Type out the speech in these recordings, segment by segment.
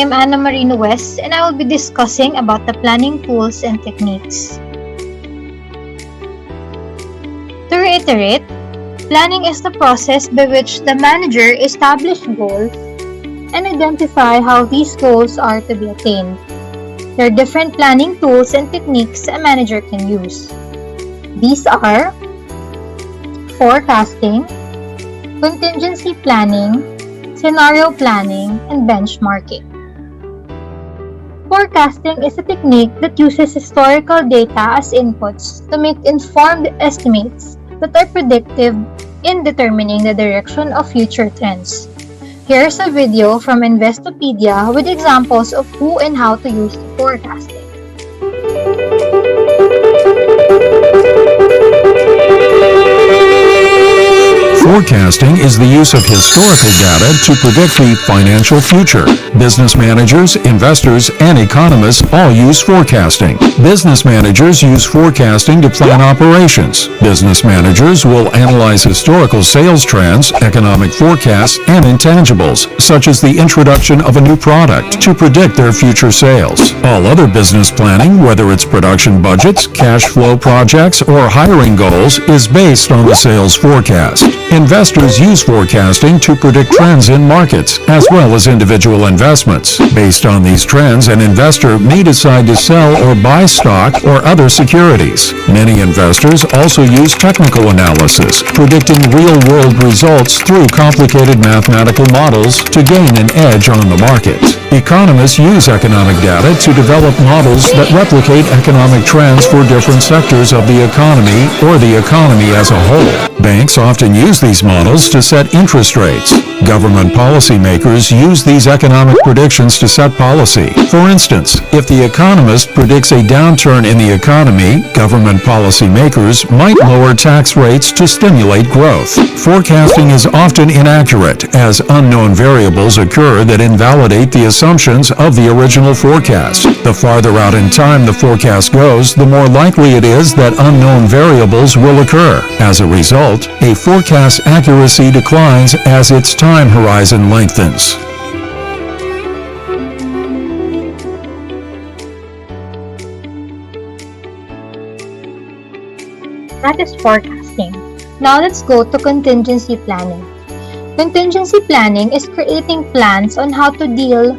I'm Anna Marino West, and I will be discussing about the planning tools and techniques. To reiterate, planning is the process by which the manager establishes goals and identify how these goals are to be attained. There are different planning tools and techniques a manager can use. These are forecasting, contingency planning, scenario planning, and benchmarking. Forecasting is a technique that uses historical data as inputs to make informed estimates that are predictive in determining the direction of future trends. Here's a video from Investopedia with examples of who and how to use forecasting. Forecasting is the use of historical data to predict the financial future. Business managers, investors, and economists all use forecasting. Business managers use forecasting to plan operations. Business managers will analyze historical sales trends, economic forecasts, and intangibles, such as the introduction of a new product, to predict their future sales. All other business planning, whether it's production budgets, cash flow projects, or hiring goals, is based on the sales forecast. Investors use forecasting to predict trends in markets, as well as individual investments. Based on these trends, an investor may decide to sell or buy stock or other securities. Many investors also use technical analysis, predicting real-world results through complicated mathematical models to gain an edge on the market. Economists use economic data to develop models that replicate economic trends for different sectors of the economy or the economy as a whole. Banks often use these models to set interest rates. Government policymakers use these economic predictions to set policy. For instance, if the economist predicts a downturn in the economy, government policymakers might lower tax rates to stimulate growth. Forecasting is often inaccurate, as unknown variables occur that invalidate the assumptions of the original forecast. The farther out in time the forecast goes, the more likely it is that unknown variables will occur. As a result, a forecast's accuracy declines as its time horizon lengthens. That is forecasting. Now let's go to contingency planning. Contingency planning is creating plans on how to deal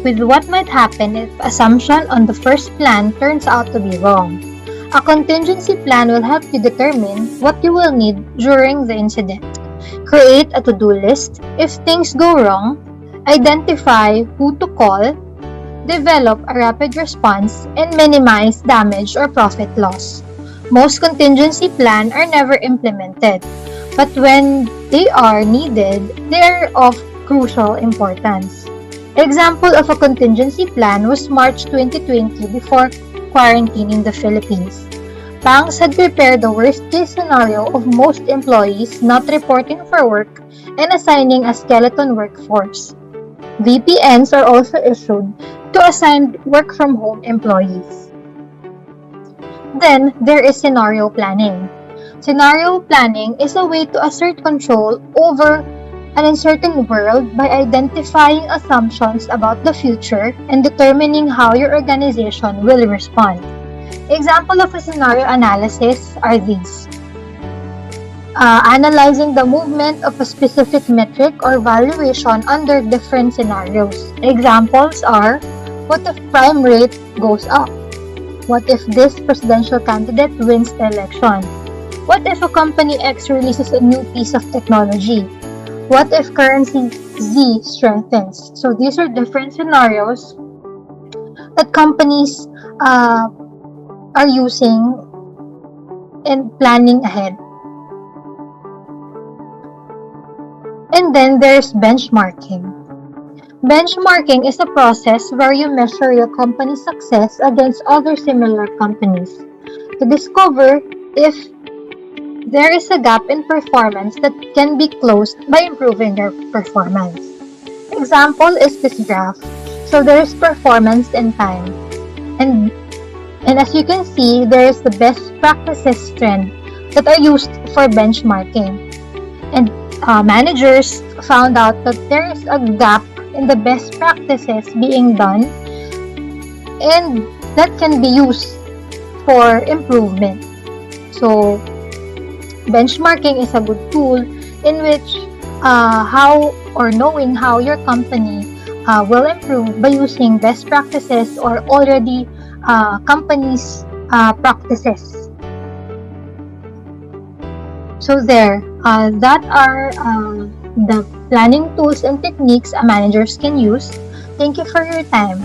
with what might happen if assumption on the first plan turns out to be wrong. A contingency plan will help you determine what you will need during the incident. Create a to-do list if things go wrong, identify who to call, develop a rapid response, and minimize damage or profit loss. Most contingency plans are never implemented, but when they are needed, they are of crucial importance. Example of a contingency plan was March 2020 before quarantine in the Philippines. Banks had prepared the worst-case scenario of most employees not reporting for work and assigning a skeleton workforce. VPNs are also issued to assign work-from-home employees. Then, there is scenario planning. Scenario planning is a way to assert control over an uncertain world by identifying assumptions about the future and determining how your organization will respond. Example of a scenario analysis are these. Analyzing the movement of a specific metric or valuation under different scenarios. Examples are, what if prime rate goes up? What if this presidential candidate wins the election? What if a company X releases a new piece of technology? What if currency Z strengthens? So these are different scenarios that companies are using in planning ahead. And then there's benchmarking. Benchmarking is a process where you measure your company's success against other similar companies to discover if there is a gap in performance that can be closed by improving their performance. Example is this graph. So there is performance and time. And as you can see, there is the best practices trend that are used for benchmarking. And managers found out that there is a gap in the best practices being done, and that can be used for improvement. So, benchmarking is a good tool in which how or knowing how your company will improve by using best practices or already companies' practices. So that are the planning tools and techniques managers can use. Thank you for your time.